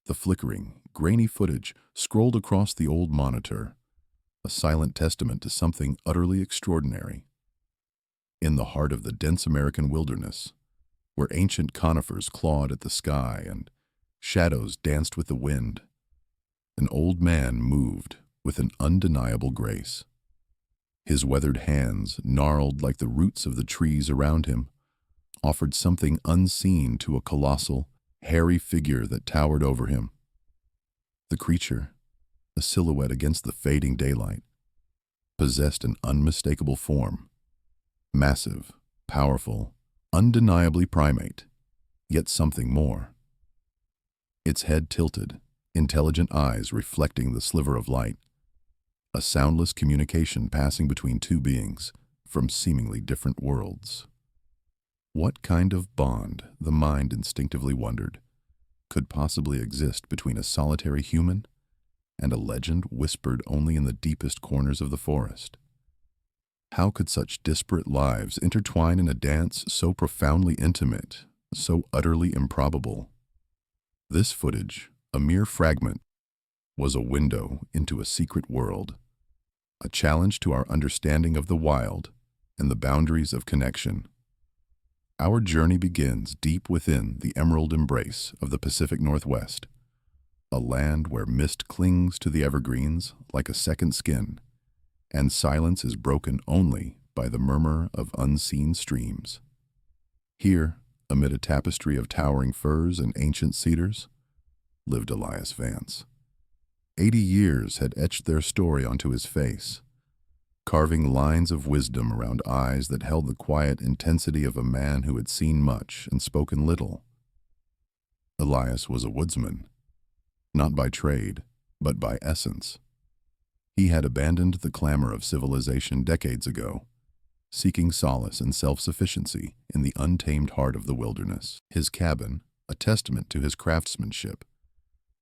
The flickering, grainy footage scrolled across the old monitor, a silent testament to something utterly extraordinary. In the heart of the dense American wilderness, where ancient conifers clawed at the sky and shadows danced with the wind, an old man moved with an undeniable grace. His weathered hands, gnarled like the roots of the trees around him, offered something unseen to a colossal, hairy figure that towered over him. The creature, a silhouette against the fading daylight, possessed an unmistakable form. Massive, powerful, undeniably primate, yet something more. Its head tilted, intelligent eyes reflecting the sliver of light, a soundless communication passing between two beings from seemingly different worlds. What kind of bond, the mind instinctively wondered, could possibly exist between a solitary human and a legend whispered only in the deepest corners of the forest? How could such disparate lives intertwine in a dance so profoundly intimate, so utterly improbable? This footage, a mere fragment, was a window into a secret world, a challenge to our understanding of the wild and the boundaries of connection. Our journey begins deep within the emerald embrace of the Pacific Northwest, a land where mist clings to the evergreens like a second skin, and silence is broken only by the murmur of unseen streams. Here, amid a tapestry of towering firs and ancient cedars, lived Elias Vance. 80 years had etched their story onto his face, carving lines of wisdom around eyes that held the quiet intensity of a man who had seen much and spoken little. Elias was a woodsman, not by trade, but by essence. He had abandoned the clamor of civilization decades ago, seeking solace and self-sufficiency in the untamed heart of the wilderness. His cabin, a testament to his craftsmanship,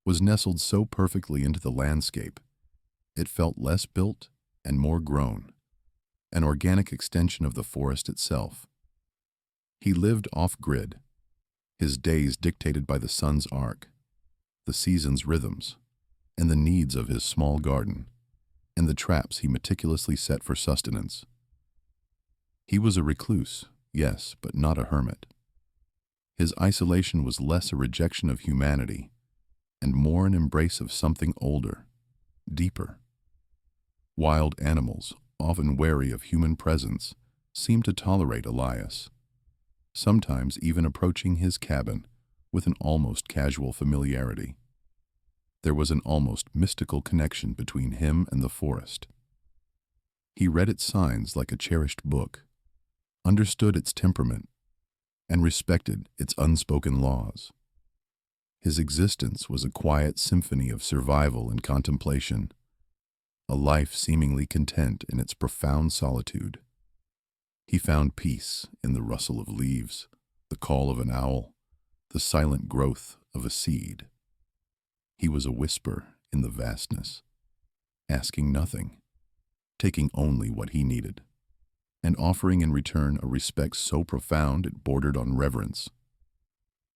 was nestled so perfectly into the landscape, it felt less built and more grown, an organic extension of the forest itself. He lived off-grid, his days dictated by the sun's arc, the season's rhythms, and the needs of his small garden, and the traps he meticulously set for sustenance. He was a recluse, yes, but not a hermit. His isolation was less a rejection of humanity and more an embrace of something older, deeper. Wild animals, often wary of human presence, seemed to tolerate Elias, sometimes even approaching his cabin with an almost casual familiarity. There was an almost mystical connection between him and the forest. He read its signs like a cherished book, understood its temperament, and respected its unspoken laws. His existence was a quiet symphony of survival and contemplation, a life seemingly content in its profound solitude. He found peace in the rustle of leaves, the call of an owl, the silent growth of a seed. He was a whisper in the vastness, asking nothing, taking only what he needed, and offering in return a respect so profound it bordered on reverence.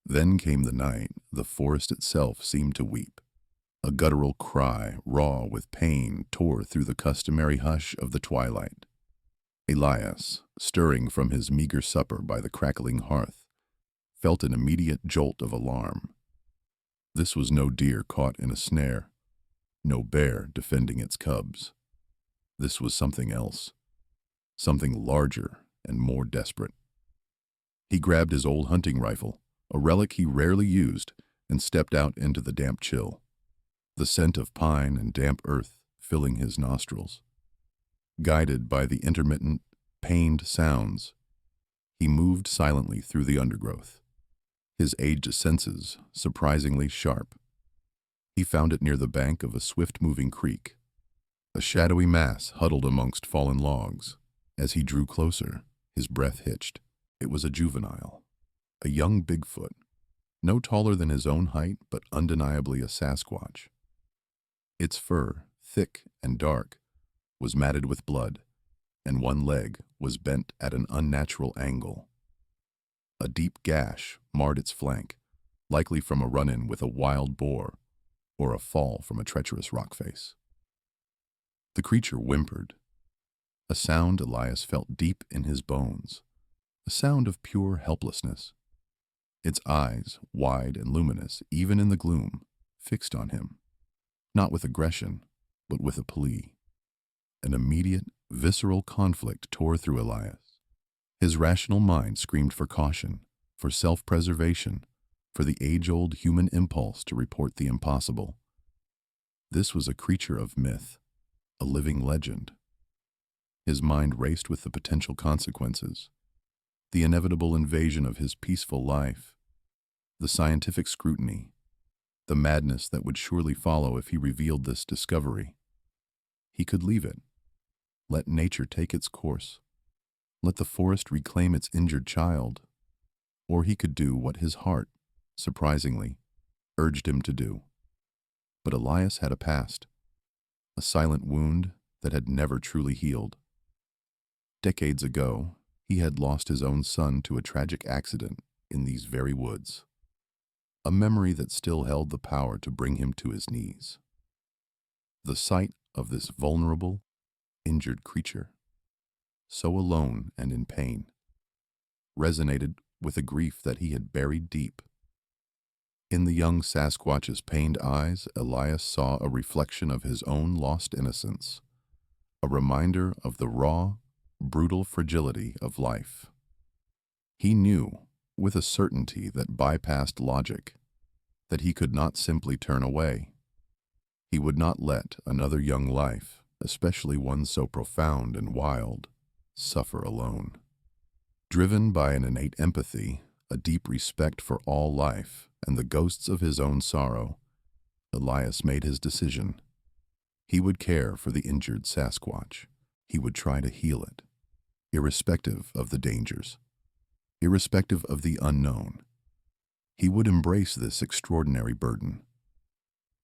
Then came the night. The forest itself seemed to weep. A guttural cry, raw with pain, tore through the customary hush of the twilight. Elias, stirring from his meager supper by the crackling hearth, felt an immediate jolt of alarm. This was no deer caught in a snare, no bear defending its cubs. This was something else, something larger and more desperate. He grabbed his old hunting rifle, a relic he rarely used, and stepped out into the damp chill, the scent of pine and damp earth filling his nostrils. Guided by the intermittent, pained sounds, he moved silently through the undergrowth, his aged senses surprisingly sharp. He found it near the bank of a swift-moving creek, a shadowy mass huddled amongst fallen logs. As he drew closer, his breath hitched. It was a juvenile, a young Bigfoot, no taller than his own height, but undeniably a Sasquatch. Its fur, thick and dark, was matted with blood, and one leg was bent at an unnatural angle. A deep gash marred its flank, likely from a run-in with a wild boar or a fall from a treacherous rock face. The creature whimpered, a sound Elias felt deep in his bones, a sound of pure helplessness. Its eyes, wide and luminous even in the gloom, fixed on him, not with aggression, but with a plea. An immediate, visceral conflict tore through Elias. His rational mind screamed for caution, for self-preservation, for the age-old human impulse to report the impossible. This was a creature of myth, a living legend. His mind raced with the potential consequences, the inevitable invasion of his peaceful life, the scientific scrutiny, the madness that would surely follow if he revealed this discovery. He could leave it. Let nature take its course. Let the forest reclaim its injured child. Or he could do what his heart, surprisingly, urged him to do. But Elias had a past, a silent wound that had never truly healed. Decades ago, he had lost his own son to a tragic accident in these very woods, a memory that still held the power to bring him to his knees. The sight of this vulnerable, injured creature, so alone and in pain, resonated with a grief that he had buried deep. In the young Sasquatch's pained eyes, Elias saw a reflection of his own lost innocence, a reminder of the raw, brutal fragility of life. He knew, with a certainty that bypassed logic, that he could not simply turn away. He would not let another young life, especially one so profound and wild, suffer alone. Driven by an innate empathy, a deep respect for all life, and the ghosts of his own sorrow, Elias made his decision. He would care for the injured Sasquatch. He would try to heal it, irrespective of the dangers, irrespective of the unknown. He would embrace this extraordinary burden.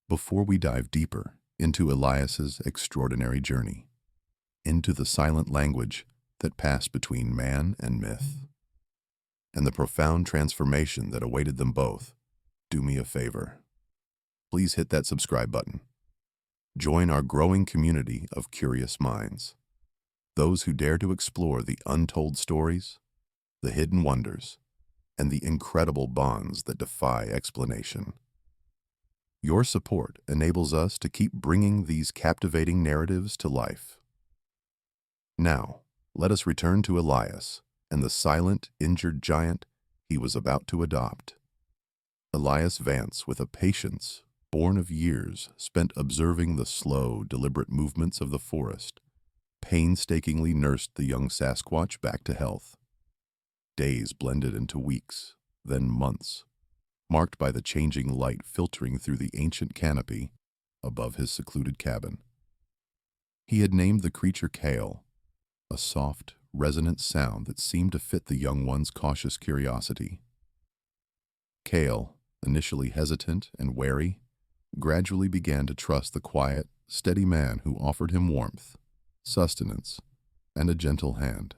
Before we dive deeper into Elias's extraordinary journey, into the silent language that passed between man and myth, and the profound transformation that awaited them both, do me a favor. Please hit that subscribe button. Join our growing community of curious minds, those who dare to explore the untold stories, the hidden wonders, and the incredible bonds that defy explanation. Your support enables us to keep bringing these captivating narratives to life. Now, let us return to Elias and the silent, injured giant he was about to adopt. Elias Vance, with a patience born of years spent observing the slow, deliberate movements of the forest, painstakingly nursed the young Sasquatch back to health. Days blended into weeks, then months, marked by the changing light filtering through the ancient canopy above his secluded cabin. He had named the creature Kale, a soft, resonant sound that seemed to fit the young one's cautious curiosity. Kale, initially hesitant and wary, gradually began to trust the quiet, steady man who offered him warmth, sustenance, and a gentle hand.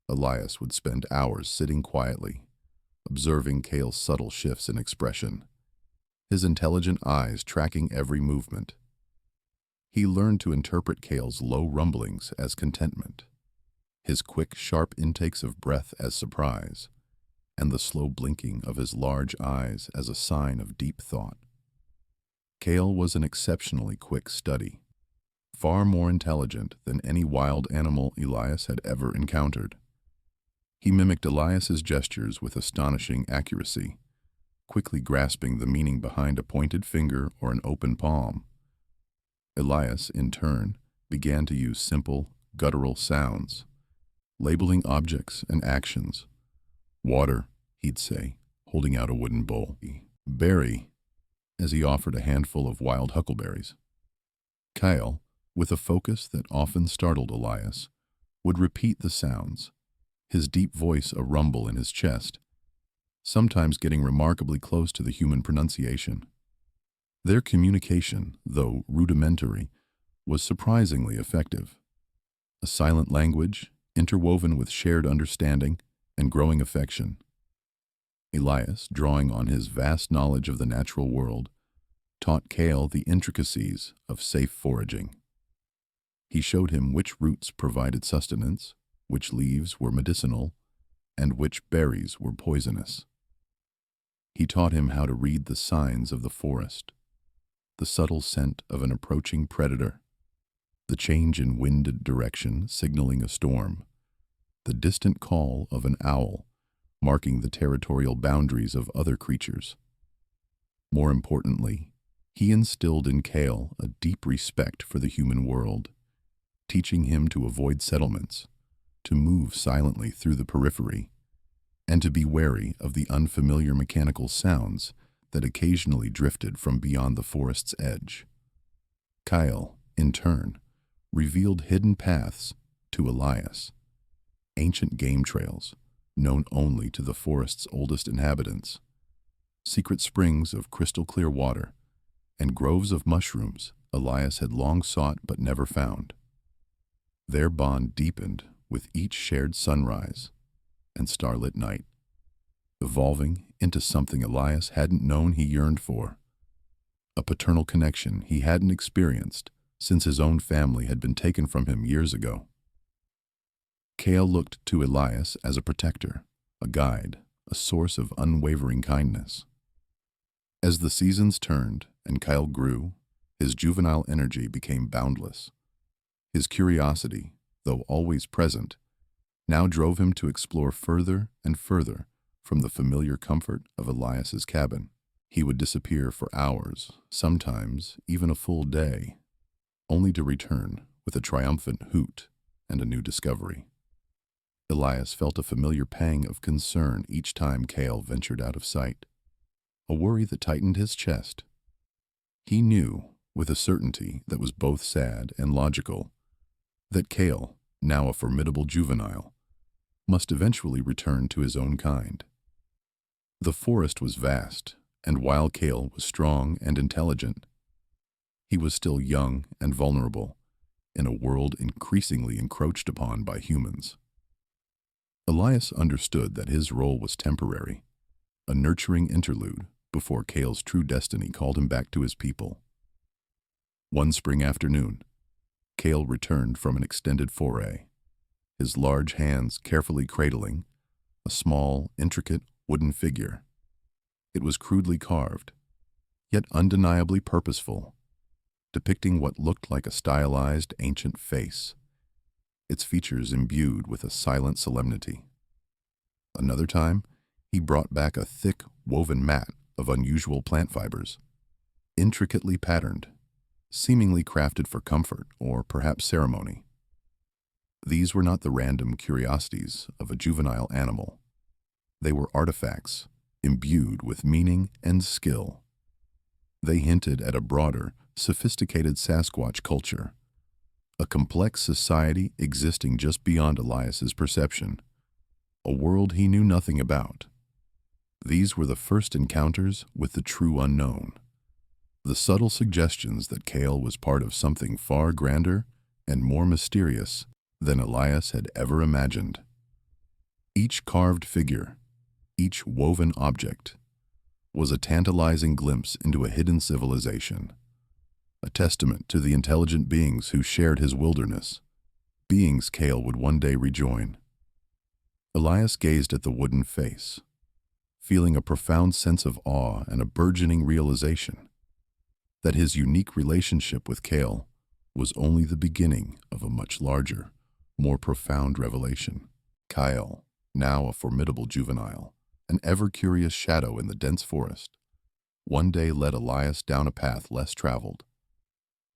Elias would spend hours sitting quietly, observing Kale's subtle shifts in expression, his intelligent eyes tracking every movement. He learned to interpret Kale's low rumblings as contentment, his quick, sharp intakes of breath as surprise, and the slow blinking of his large eyes as a sign of deep thought. Kale was an exceptionally quick study, far more intelligent than any wild animal Elias had ever encountered. He mimicked Elias's gestures with astonishing accuracy, quickly grasping the meaning behind a pointed finger or an open palm. Elias, in turn, began to use simple, guttural sounds, labeling objects and actions. Water, he'd say, holding out a wooden bowl. Berry, as he offered a handful of wild huckleberries. Kyle, with a focus that often startled Elias, would repeat the sounds, his deep voice a rumble in his chest, sometimes getting remarkably close to the human pronunciation. Their communication, though rudimentary, was surprisingly effective. A silent language, interwoven with shared understanding and growing affection. Elias, drawing on his vast knowledge of the natural world, taught Cale the intricacies of safe foraging. He showed him which roots provided sustenance, which leaves were medicinal, and which berries were poisonous. He taught him how to read the signs of the forest, the subtle scent of an approaching predator, the change in wind direction signaling a storm, the distant call of an owl marking the territorial boundaries of other creatures. More importantly, he instilled in Cale a deep respect for the human world, teaching him to avoid settlements, to move silently through the periphery, and to be wary of the unfamiliar mechanical sounds that occasionally drifted from beyond the forest's edge. Cale, in turn, revealed hidden paths to Elias, ancient game trails known only to the forest's oldest inhabitants, secret springs of crystal-clear water, and groves of mushrooms Elias had long sought but never found. Their bond deepened with each shared sunrise and starlit night, evolving into something Elias hadn't known he yearned for, a paternal connection he hadn't experienced since his own family had been taken from him years ago. Cale looked to Elias as a protector, a guide, a source of unwavering kindness. As the seasons turned and Cale grew, his juvenile energy became boundless. His curiosity, though always present, now drove him to explore further and further from the familiar comfort of Elias's cabin. He would disappear for hours, sometimes even a full day, only to return with a triumphant hoot and a new discovery. Elias felt a familiar pang of concern each time Cale ventured out of sight, a worry that tightened his chest. He knew, with a certainty that was both sad and logical, that Cale, now a formidable juvenile, must eventually return to his own kind. The forest was vast, and while Cale was strong and intelligent, he was still young and vulnerable in a world increasingly encroached upon by humans. Elias understood that his role was temporary, a nurturing interlude before Cale's true destiny called him back to his people. One spring afternoon, Cale returned from an extended foray, his large hands carefully cradling a small, intricate wooden figure. It was crudely carved, yet undeniably purposeful, depicting what looked like a stylized ancient face, its features imbued with a silent solemnity. Another time, he brought back a thick, woven mat of unusual plant fibers, intricately patterned, seemingly crafted for comfort or perhaps ceremony. These were not the random curiosities of a juvenile animal. They were artifacts imbued with meaning and skill. They hinted at a broader, sophisticated Sasquatch culture, a complex society existing just beyond Elias's perception, a world he knew nothing about. These were the first encounters with the true unknown, the subtle suggestions that Cale was part of something far grander and more mysterious than Elias had ever imagined. Each carved figure, each woven object, was a tantalizing glimpse into a hidden civilization, a testament to the intelligent beings who shared his wilderness, beings Cale would one day rejoin. Elias gazed at the wooden face, feeling a profound sense of awe and a burgeoning realization that his unique relationship with Cale was only the beginning of a much larger, more profound revelation. Cale, now a formidable juvenile, an ever-curious shadow in the dense forest, one day led Elias down a path less traveled,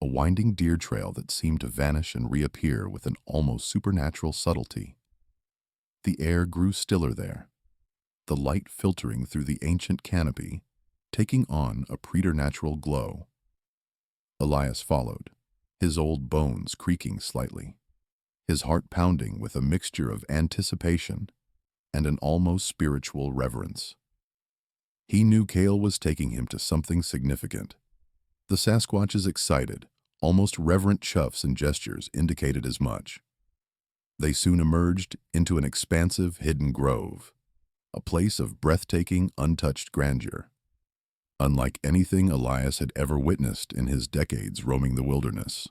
a winding deer trail that seemed to vanish and reappear with an almost supernatural subtlety. The air grew stiller there, the light filtering through the ancient canopy, taking on a preternatural glow. Elias followed, his old bones creaking slightly, his heart pounding with a mixture of anticipation and an almost spiritual reverence. He knew Cale was taking him to something significant. The Sasquatch's excited, almost reverent chuffs and gestures indicated as much. They soon emerged into an expansive hidden grove, a place of breathtaking, untouched grandeur, unlike anything Elias had ever witnessed in his decades roaming the wilderness.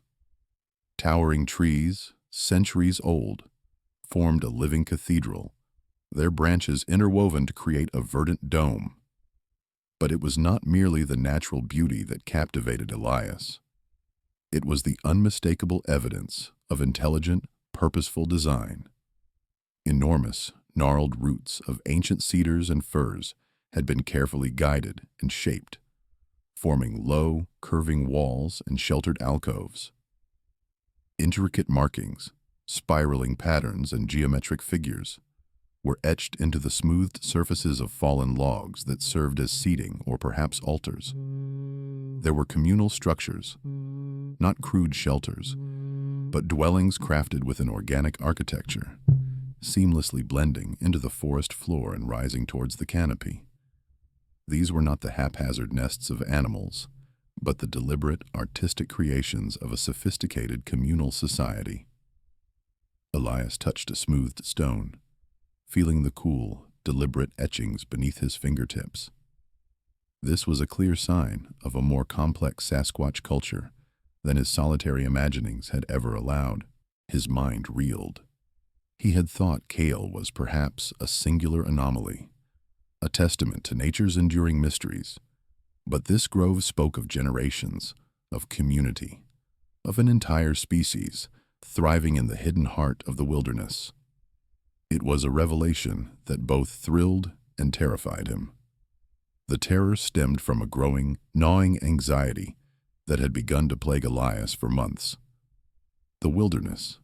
Towering trees, centuries old, formed a living cathedral, their branches interwoven to create a verdant dome. But it was not merely the natural beauty that captivated Elias. It was the unmistakable evidence of intelligent, purposeful design. Enormous, gnarled roots of ancient cedars and firs had been carefully guided and shaped, forming low, curving walls and sheltered alcoves. Intricate markings, spiraling patterns, and geometric figures were etched into the smoothed surfaces of fallen logs that served as seating or perhaps altars. There were communal structures, not crude shelters, but dwellings crafted with an organic architecture, seamlessly blending into the forest floor and rising towards the canopy. These were not the haphazard nests of animals, but the deliberate, artistic creations of a sophisticated communal society. Elias touched a smoothed stone, feeling the cool, deliberate etchings beneath his fingertips. This was a clear sign of a more complex Sasquatch culture than his solitary imaginings had ever allowed. His mind reeled. He had thought Kale was perhaps a singular anomaly, a testament to nature's enduring mysteries. But this grove spoke of generations, of community, of an entire species thriving in the hidden heart of the wilderness. It was a revelation that both thrilled and terrified him. The terror stemmed from a growing, gnawing anxiety that had begun to plague Elias for months. The wilderness,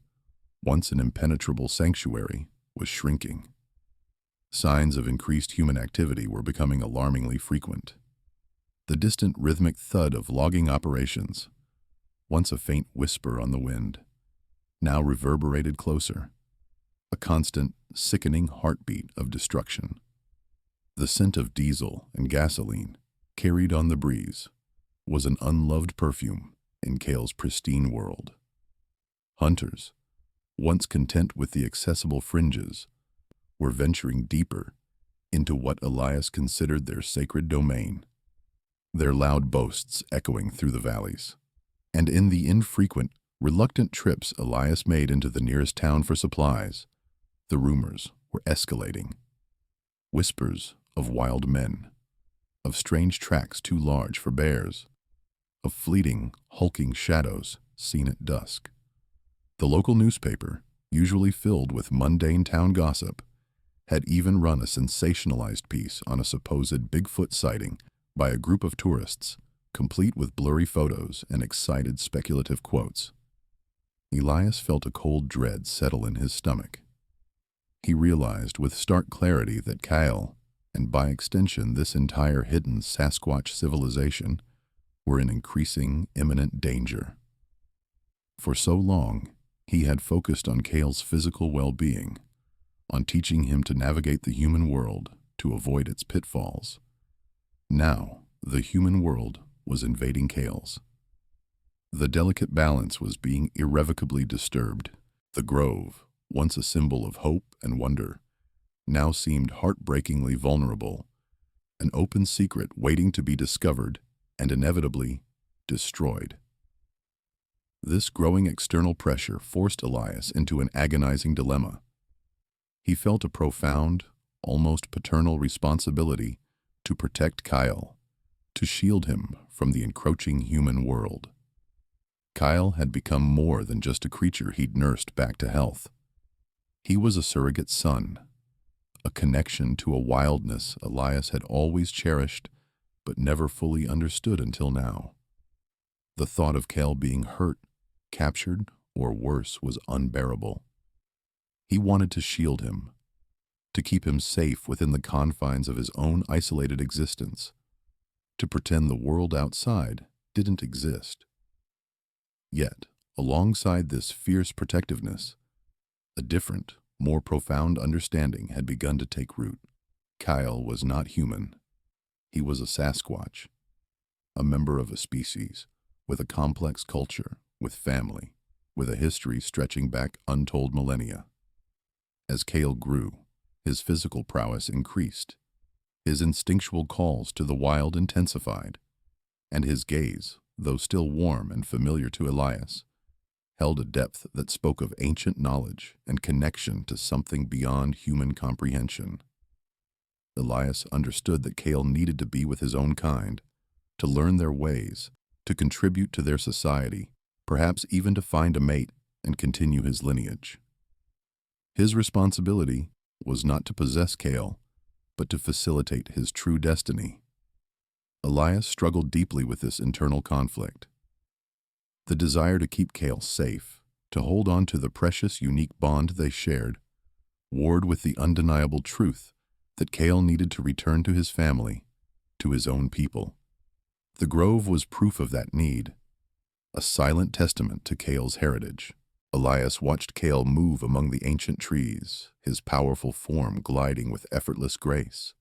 once an impenetrable sanctuary, was shrinking. Signs of increased human activity were becoming alarmingly frequent. The distant rhythmic thud of logging operations, once a faint whisper on the wind, now reverberated closer, a constant, sickening heartbeat of destruction. The scent of diesel and gasoline, carried on the breeze, was an unloved perfume in Kale's pristine world. Hunters, once content with the accessible fringes, were venturing deeper into what Elias considered their sacred domain, their loud boasts echoing through the valleys. And in the infrequent, reluctant trips Elias made into the nearest town for supplies, the rumors were escalating. Whispers of wild men, of strange tracks too large for bears, of fleeting, hulking shadows seen at dusk. The local newspaper, usually filled with mundane town gossip, had even run a sensationalized piece on a supposed Bigfoot sighting by a group of tourists, complete with blurry photos and excited speculative quotes. Elias felt a cold dread settle in his stomach. He realized with stark clarity that Kyle, and by extension this entire hidden Sasquatch civilization, were in increasing, imminent danger. For so long, he had focused on Kale's physical well-being, on teaching him to navigate the human world to avoid its pitfalls. Now, the human world was invading Kale's. The delicate balance was being irrevocably disturbed. The grove, once a symbol of hope and wonder, now seemed heartbreakingly vulnerable, an open secret waiting to be discovered and inevitably destroyed. This growing external pressure forced Elias into an agonizing dilemma. He felt a profound, almost paternal responsibility to protect Kyle, to shield him from the encroaching human world. Kyle had become more than just a creature he'd nursed back to health. He was a surrogate son, a connection to a wildness Elias had always cherished but never fully understood until now. The thought of Kale being hurt, captured, or worse was unbearable. He wanted to shield him, to keep him safe within the confines of his own isolated existence, to pretend the world outside didn't exist. Yet, alongside this fierce protectiveness, a different, more profound understanding had begun to take root. Kyle was not human. He was a Sasquatch, a member of a species, with a complex culture, with family, with a history stretching back untold millennia. As Kale grew, His physical prowess increased, his instinctual calls to the wild intensified, and his gaze, though still warm and familiar to Elias, held a depth that spoke of ancient knowledge and connection to something beyond human comprehension. Elias understood that Cale needed to be with his own kind, to learn their ways, to contribute to their society, perhaps even to find a mate and continue his lineage. His responsibility was not to possess Cale, but to facilitate his true destiny. Elias struggled deeply with this internal conflict. The desire to keep Cale safe, to hold on to the precious, unique bond they shared, warred with the undeniable truth that Cale needed to return to his family, to his own people. The grove was proof of that need, a silent testament to Cale's heritage. Elias watched Cale move among the ancient trees, his powerful form gliding with effortless grace,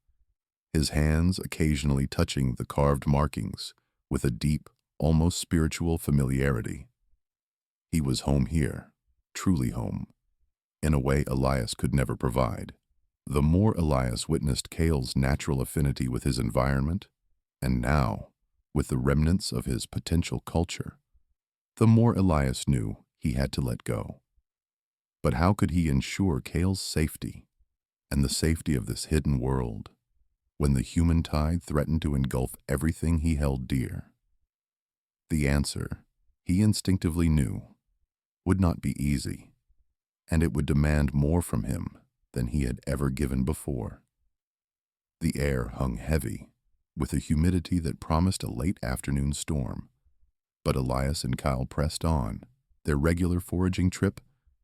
his hands occasionally touching the carved markings with a deep, almost spiritual familiarity. He was home here, truly home, in a way Elias could never provide. The more Elias witnessed Cale's natural affinity with his environment, and now, with the remnants of his potential culture, the more Elias knew he had to let go. But how could he ensure Cale's safety and the safety of this hidden world when the human tide threatened to engulf everything he held dear? The answer, he instinctively knew, would not be easy, and it would demand more from him than he had ever given before. The air hung heavy, with a humidity that promised a late afternoon storm, but Elias and Kyle pressed on, their regular foraging trip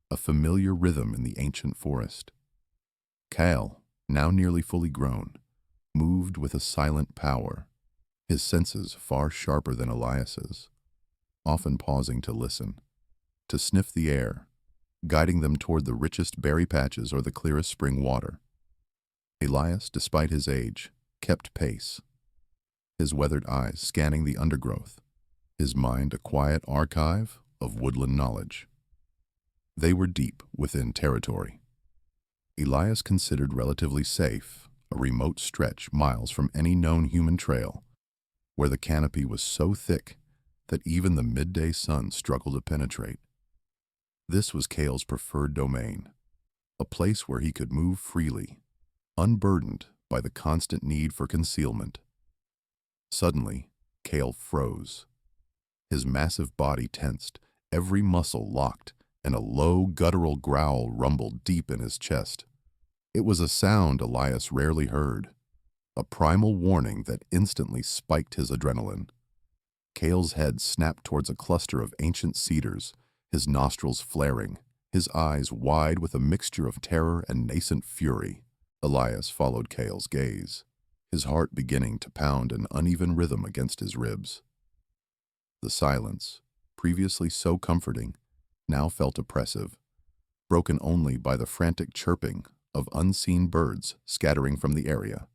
a familiar rhythm in the ancient forest. Kyle, now nearly fully grown, moved with a silent power, his senses far sharper than Elias's, often pausing to listen, to sniff the air, guiding them toward the richest berry patches or the clearest spring water. Elias, despite his age, kept pace, his weathered eyes scanning the undergrowth, his mind a quiet archive of woodland knowledge. They were deep within territory. Elias considered relatively safe, a remote stretch miles from any known human trail, where the canopy was so thick that even the midday sun struggled to penetrate. This was Cale's preferred domain, a place where he could move freely, unburdened by the constant need for concealment. Suddenly, Cale froze. His massive body tensed, every muscle locked, and a low, guttural growl rumbled deep in his chest. It was a sound Elias rarely heard, a primal warning that instantly spiked his adrenaline. Cale's head snapped towards a cluster of ancient cedars, his nostrils flaring, his eyes wide with a mixture of terror and nascent fury. Elias followed Cale's gaze, his heart beginning to pound an uneven rhythm against his ribs. The silence, previously so comforting, now felt oppressive, broken only by the frantic chirping of unseen birds scattering from the area.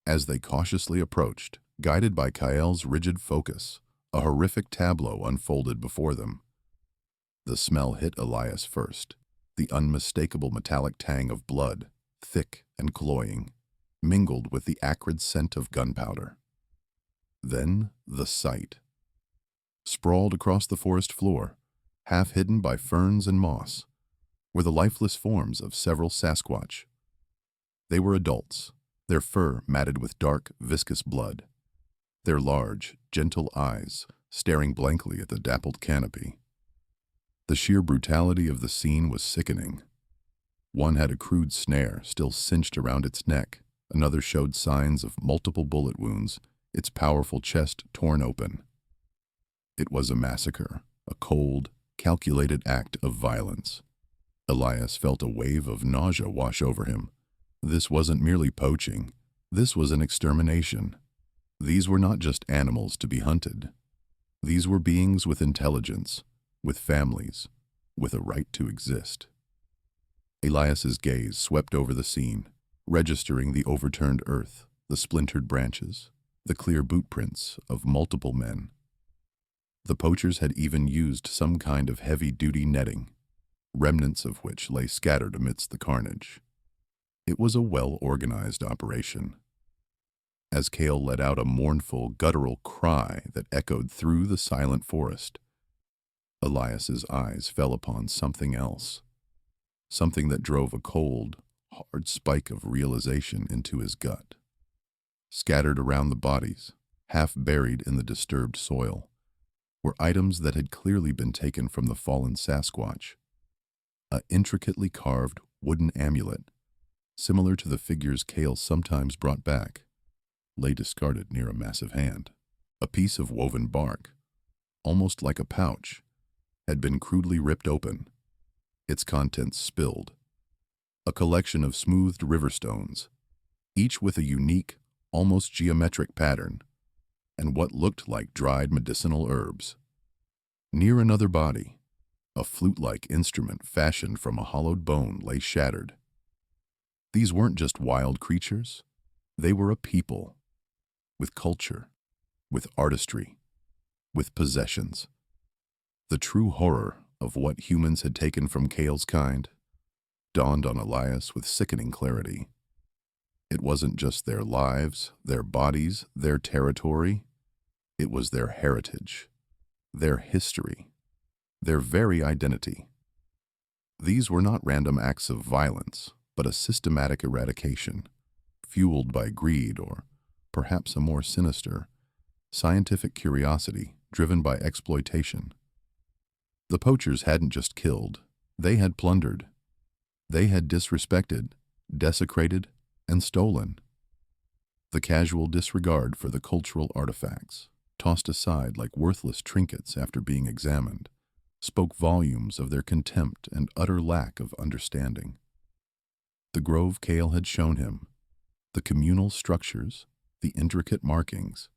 As they cautiously approached, guided by Kale's rigid focus, a horrific tableau unfolded before them. The smell hit Elias first, the unmistakable metallic tang of blood, thick and cloying, mingled with the acrid scent of gunpowder. Then the sight. Sprawled across the forest floor, half hidden by ferns and moss, were the lifeless forms of several Sasquatch. They were adults, their fur matted with dark, viscous blood, their large, gentle eyes staring blankly at the dappled canopy. The sheer brutality of the scene was sickening. One had a crude snare still cinched around its neck, another showed signs of multiple bullet wounds, its powerful chest torn open. It was a massacre, a cold, calculated act of violence. Elias felt a wave of nausea wash over him. This wasn't merely poaching. This was an extermination. These were not just animals to be hunted. These were beings with intelligence, with families, with a right to exist. Elias's gaze swept over the scene, registering the overturned earth, the splintered branches, the clear boot prints of multiple men. The poachers had even used some kind of heavy-duty netting, remnants of which lay scattered amidst the carnage. It was a well-organized operation. As Cale let out a mournful, guttural cry that echoed through the silent forest, Elias's eyes fell upon something else, something that drove a cold, hard spike of realization into his gut. Scattered around the bodies, half buried in the disturbed soil, were items that had clearly been taken from the fallen Sasquatch. An intricately carved wooden amulet, similar to the figures Cale sometimes brought back, lay discarded near a massive hand. A piece of woven bark, almost like a pouch, had been crudely ripped open, its contents spilled. A collection of smoothed river stones, each with a unique, almost geometric pattern, and what looked like dried medicinal herbs. Near another body, a flute-like instrument fashioned from a hollowed bone lay shattered. These weren't just wild creatures, they were a people, with culture, with artistry, with possessions. The true horror of what humans had taken from Cale's kind dawned on Elias with sickening clarity. It wasn't just their lives, their bodies, their territory. It was their heritage, their history, their very identity. These were not random acts of violence, but a systematic eradication, fueled by greed or, perhaps a more sinister, scientific curiosity driven by exploitation. The poachers hadn't just killed, they had plundered. They had disrespected, desecrated, and stolen. The casual disregard for the cultural artifacts, tossed aside like worthless trinkets after being examined, spoke volumes of their contempt and utter lack of understanding. The grove Cale had shown him, the communal structures, the intricate markings,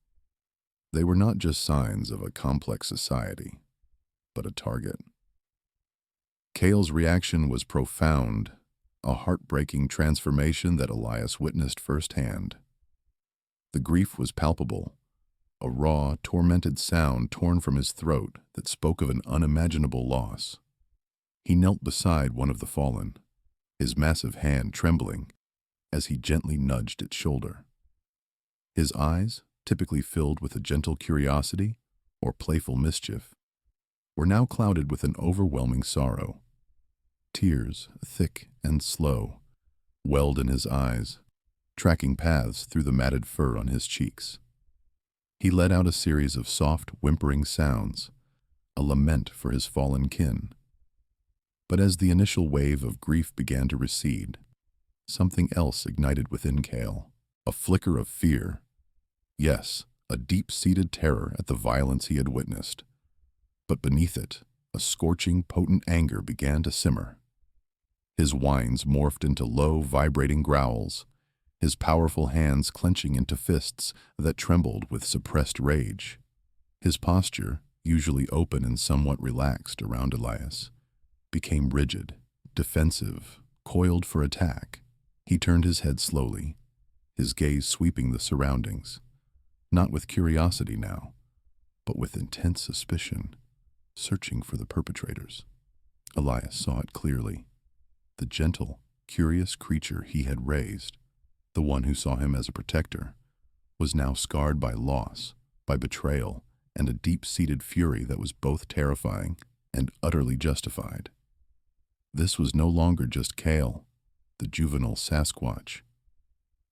they were not just signs of a complex society, but a target. Cale's reaction was profound, a heartbreaking transformation that Elias witnessed firsthand. The grief was palpable, a raw, tormented sound torn from his throat that spoke of an unimaginable loss. He knelt beside one of the fallen, his massive hand trembling as he gently nudged its shoulder. His eyes, typically filled with a gentle curiosity or playful mischief, were now clouded with an overwhelming sorrow. Tears, thick and slow, welled in his eyes, tracking paths through the matted fur on his cheeks. He let out a series of soft, whimpering sounds, a lament for his fallen kin. But as the initial wave of grief began to recede, something else ignited within Cale, a flicker of fear. Yes, a deep-seated terror at the violence he had witnessed. But beneath it, a scorching, potent anger began to simmer. His whines morphed into low, vibrating growls, his powerful hands clenching into fists that trembled with suppressed rage. His posture, usually open and somewhat relaxed around Elias, became rigid, defensive, coiled for attack. He turned his head slowly, his gaze sweeping the surroundings, not with curiosity now, but with intense suspicion, searching for the perpetrators. Elias saw it clearly. The gentle, curious creature he had raised, the one who saw him as a protector, was now scarred by loss, by betrayal, and a deep-seated fury that was both terrifying and utterly justified. This was no longer just Cale, the juvenile Sasquatch.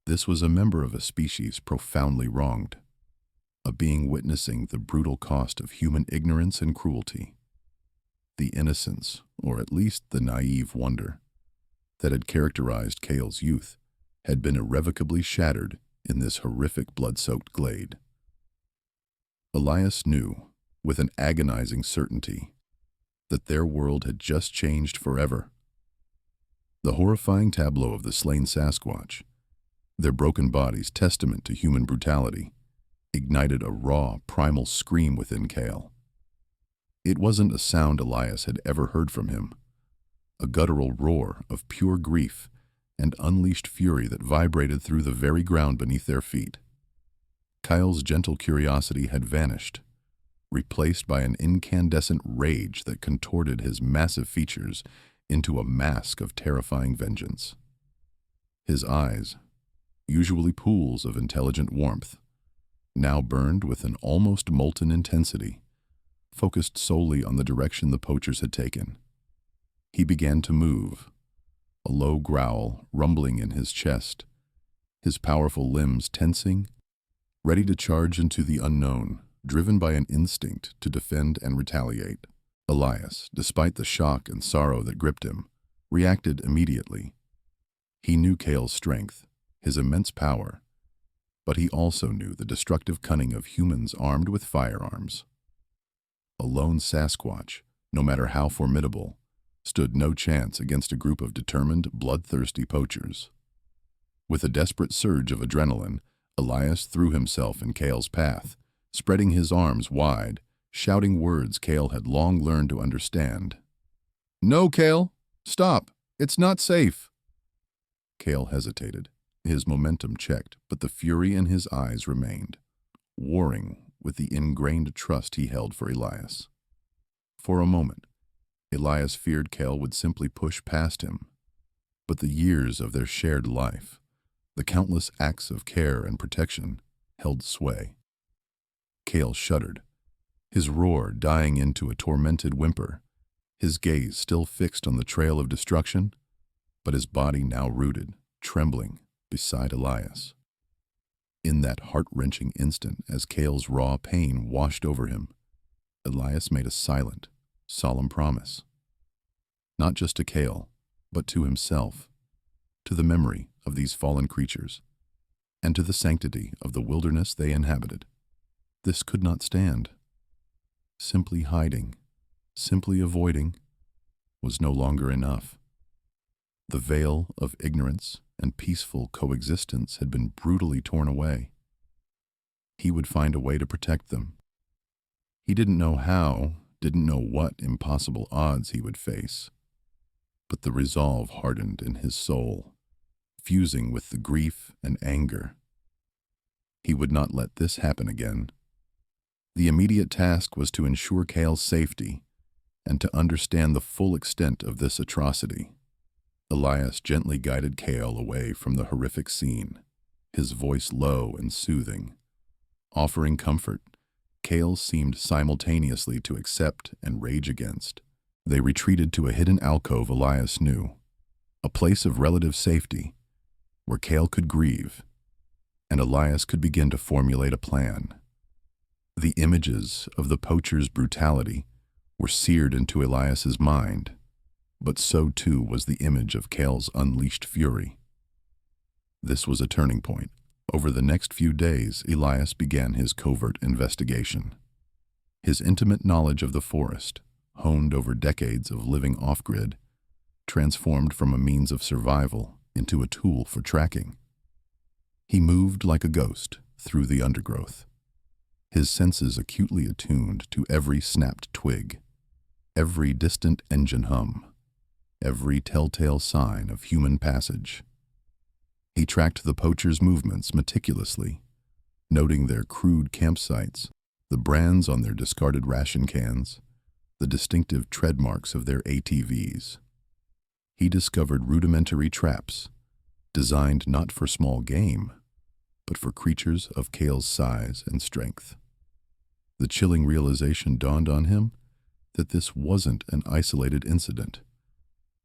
This was a member of a species profoundly wronged, a being witnessing the brutal cost of human ignorance and cruelty. The innocence, or at least the naive wonder, that had characterized Cale's youth had been irrevocably shattered in this horrific blood-soaked glade. Elias knew, with an agonizing certainty, that their world had just changed forever. The horrifying tableau of the slain Sasquatch, their broken bodies testament to human brutality, ignited a raw, primal scream within Cale. It wasn't a sound Elias had ever heard from him, a guttural roar of pure grief and unleashed fury that vibrated through the very ground beneath their feet. Kyle's gentle curiosity had vanished, replaced by an incandescent rage that contorted his massive features into a mask of terrifying vengeance. His eyes, usually pools of intelligent warmth, now burned with an almost molten intensity, focused solely on the direction the poachers had taken. He began to move, a low growl rumbling in his chest, his powerful limbs tensing, ready to charge into the unknown, driven by an instinct to defend and retaliate. Elias, despite the shock and sorrow that gripped him, reacted immediately. He knew Cale's strength, his immense power, but he also knew the destructive cunning of humans armed with firearms. A lone Sasquatch, no matter how formidable, stood no chance against a group of determined, bloodthirsty poachers. With a desperate surge of adrenaline, Elias threw himself in Cale's path, spreading his arms wide, shouting words Cale had long learned to understand. "No, Cale! Stop! It's not safe!" Cale hesitated, his momentum checked, but the fury in his eyes remained, warring with the ingrained trust he held for Elias. For a moment, Elias feared Cale would simply push past him, but the years of their shared life, the countless acts of care and protection, held sway. Cale shuddered, his roar dying into a tormented whimper, his gaze still fixed on the trail of destruction, but his body now rooted, trembling, beside Elias. In that heart-wrenching instant, as Cale's raw pain washed over him, Elias made a silent, solemn promise. Not just to Cale, but to himself, to the memory of these fallen creatures, and to the sanctity of the wilderness they inhabited. This could not stand. Simply hiding, simply avoiding, was no longer enough. The veil of ignorance and peaceful coexistence had been brutally torn away. He would find a way to protect them. He didn't know how, didn't know what impossible odds he would face, but the resolve hardened in his soul, fusing with the grief and anger. He would not let this happen again. The immediate task was to ensure Cale's safety and to understand the full extent of this atrocity. Elias gently guided Cale away from the horrific scene, his voice low and soothing. Offering comfort, Cale seemed simultaneously to accept and rage against. They retreated to a hidden alcove Elias knew, a place of relative safety, where Cale could grieve, and Elias could begin to formulate a plan. The images of the poacher's brutality were seared into Elias's mind, but so too was the image of Cale's unleashed fury. This was a turning point. Over the next few days, Elias began his covert investigation. His intimate knowledge of the forest, honed over decades of living off-grid, transformed from a means of survival into a tool for tracking. He moved like a ghost through the undergrowth, his senses acutely attuned to every snapped twig, every distant engine hum, every telltale sign of human passage. He tracked the poachers' movements meticulously, noting their crude campsites, the brands on their discarded ration cans, the distinctive tread marks of their ATVs. He discovered rudimentary traps, designed not for small game, but for creatures of Cale's size and strength. The chilling realization dawned on him that this wasn't an isolated incident,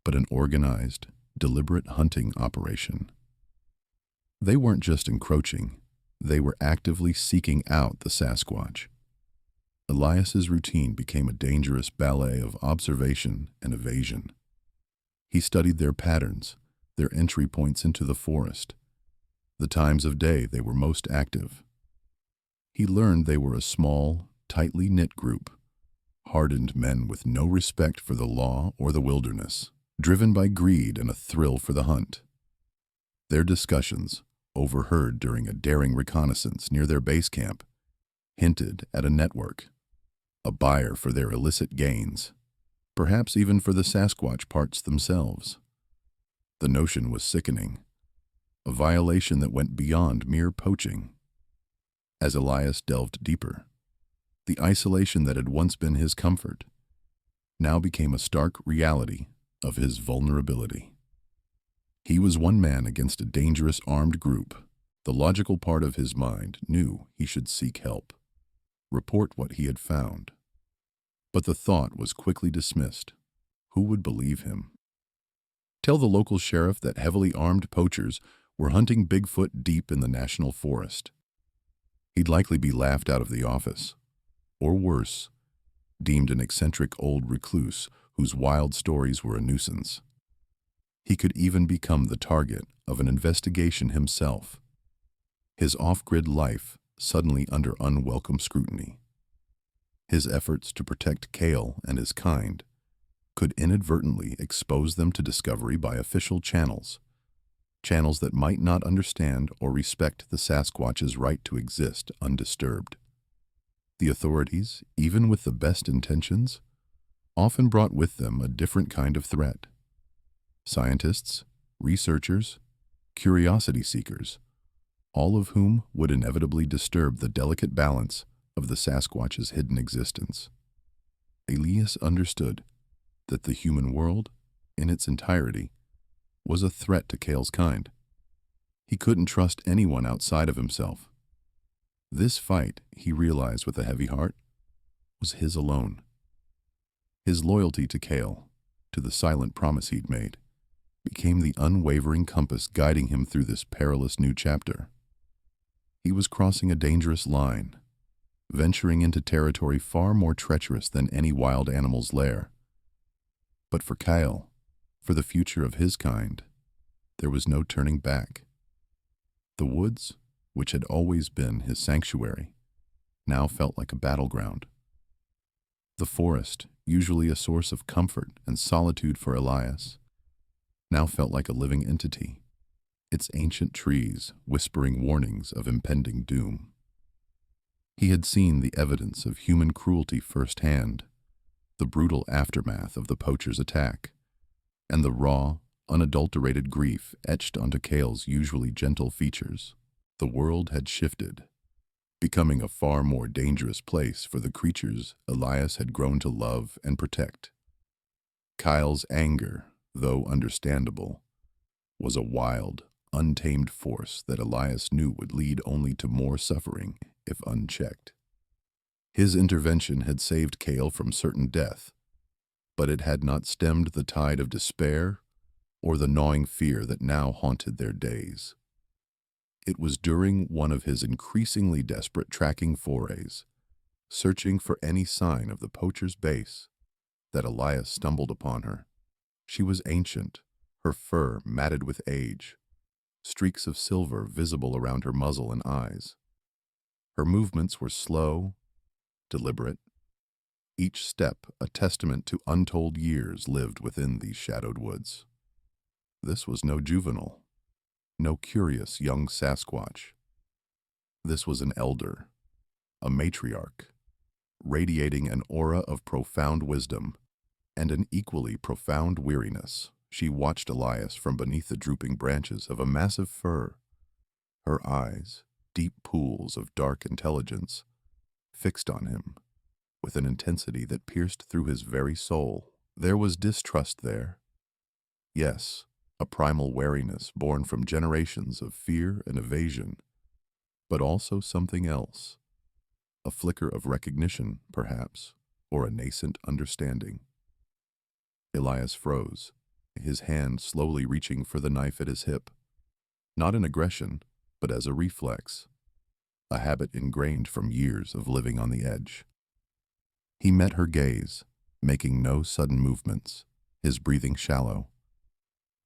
but an organized, deliberate hunting operation. They weren't just encroaching, they were actively seeking out the Sasquatch. Elias's routine became a dangerous ballet of observation and evasion. He studied their patterns, their entry points into the forest, the times of day they were most active. He learned they were a small, tightly knit group, hardened men with no respect for the law or the wilderness, driven by greed and a thrill for the hunt. Their discussions, overheard during a daring reconnaissance near their base camp, hinted at a network, a buyer for their illicit gains, perhaps even for the Sasquatch parts themselves. The notion was sickening, a violation that went beyond mere poaching. As Elias delved deeper, the isolation that had once been his comfort now became a stark reality of his vulnerability. He was one man against a dangerous armed group. The logical part of his mind knew he should seek help, report what he had found. But the thought was quickly dismissed. Who would believe him? Tell the local sheriff that heavily armed poachers were hunting Bigfoot deep in the national forest. He'd likely be laughed out of the office, or worse, deemed an eccentric old recluse whose wild stories were a nuisance. He could even become the target of an investigation himself, his off-grid life suddenly under unwelcome scrutiny. His efforts to protect Cale and his kind could inadvertently expose them to discovery by official channels that might not understand or respect the Sasquatch's right to exist undisturbed. The authorities, even with the best intentions, often brought with them a different kind of threat. Scientists, researchers, curiosity seekers, all of whom would inevitably disturb the delicate balance of the Sasquatch's hidden existence. Elias understood that the human world, in its entirety, was a threat to Cale's kind. He couldn't trust anyone outside of himself. This fight, he realized with a heavy heart, was his alone. His loyalty to Cale, to the silent promise he'd made, became the unwavering compass guiding him through this perilous new chapter. He was crossing a dangerous line, venturing into territory far more treacherous than any wild animal's lair. But for Cale, for the future of his kind, there was no turning back. The woods, which had always been his sanctuary, now felt like a battleground. The forest, usually a source of comfort and solitude for Elias, now felt like a living entity, its ancient trees whispering warnings of impending doom. He had seen the evidence of human cruelty firsthand, the brutal aftermath of the poacher's attack, and the raw, unadulterated grief etched onto Cale's usually gentle features. The world had shifted, becoming a far more dangerous place for the creatures Elias had grown to love and protect. Kyle's anger, though understandable, was a wild, untamed force that Elias knew would lead only to more suffering if unchecked. His intervention had saved Cale from certain death, but it had not stemmed the tide of despair or the gnawing fear that now haunted their days. It was during one of his increasingly desperate tracking forays, searching for any sign of the poacher's base, that Elias stumbled upon her. She was ancient, her fur matted with age, streaks of silver visible around her muzzle and eyes. Her movements were slow, deliberate, each step a testament to untold years lived within these shadowed woods. This was no juvenile, no curious young Sasquatch. This was an elder, a matriarch, radiating an aura of profound wisdom and an equally profound weariness. She watched Elias from beneath the drooping branches of a massive fir, her eyes, deep pools of dark intelligence, fixed on him with an intensity that pierced through his very soul. There was distrust there. Yes, a primal wariness born from generations of fear and evasion, but also something else, a flicker of recognition, perhaps, or a nascent understanding. Elias froze, his hand slowly reaching for the knife at his hip, not in aggression, but as a reflex, a habit ingrained from years of living on the edge. He met her gaze, making no sudden movements, his breathing shallow.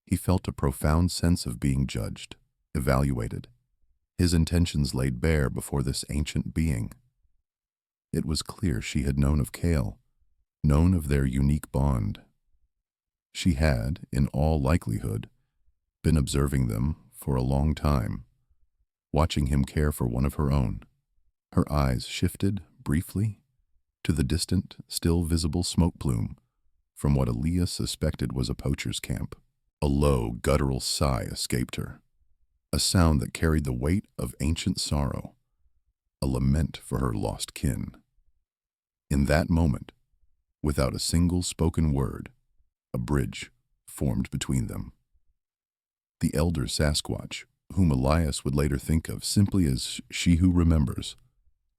He felt a profound sense of being judged, evaluated, his intentions laid bare before this ancient being. It was clear she had known of Cale, known of their unique bond. She had, in all likelihood, been observing them for a long time, watching him care for one of her own. Her eyes shifted, briefly, to the distant, still visible smoke plume from what Elias suspected was a poacher's camp. A low, guttural sigh escaped her, a sound that carried the weight of ancient sorrow, a lament for her lost kin. In that moment, without a single spoken word, a bridge formed between them. The elder Sasquatch, whom Elias would later think of simply as she who remembers,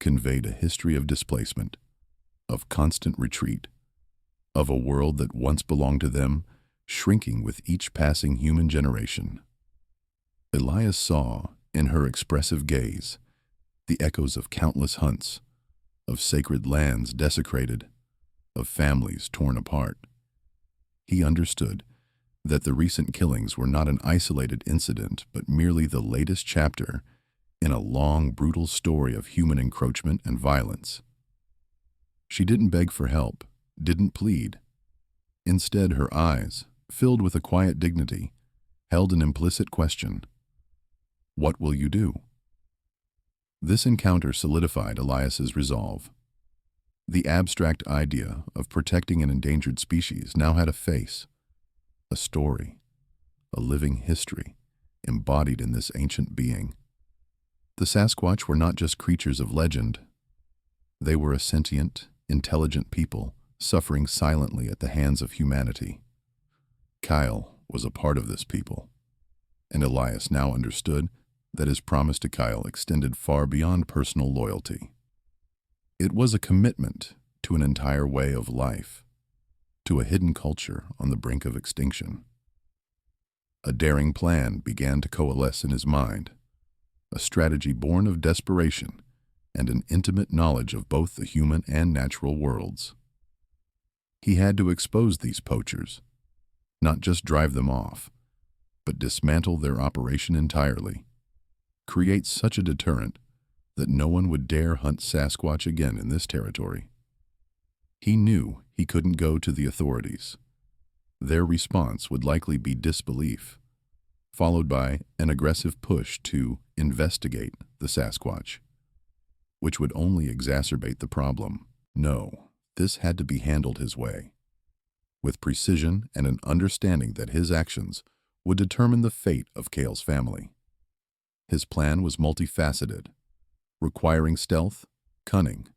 conveyed a history of displacement, of constant retreat, of a world that once belonged to them, shrinking with each passing human generation. Elias saw, in her expressive gaze, the echoes of countless hunts, of sacred lands desecrated, of families torn apart. He understood that the recent killings were not an isolated incident, but merely the latest chapter in a long, brutal story of human encroachment and violence. She didn't beg for help, didn't plead. Instead, her eyes, filled with a quiet dignity, held an implicit question. What will you do? This encounter solidified Elias's resolve. The abstract idea of protecting an endangered species now had a face, a story, a living history embodied in this ancient being. The Sasquatch were not just creatures of legend. They were a sentient, intelligent people suffering silently at the hands of humanity. Kyle was a part of this people, and Elias now understood that his promise to Kyle extended far beyond personal loyalty. It was a commitment to an entire way of life, to a hidden culture on the brink of extinction. A daring plan began to coalesce in his mind, a strategy born of desperation and an intimate knowledge of both the human and natural worlds. He had to expose these poachers, not just drive them off, but dismantle their operation entirely, create such a deterrent that no one would dare hunt Sasquatch again in this territory. He knew he couldn't go to the authorities. Their response would likely be disbelief, followed by an aggressive push to investigate the Sasquatch, which would only exacerbate the problem. No, this had to be handled his way, with precision and an understanding that his actions would determine the fate of Kale's family. His plan was multifaceted, requiring stealth, cunning,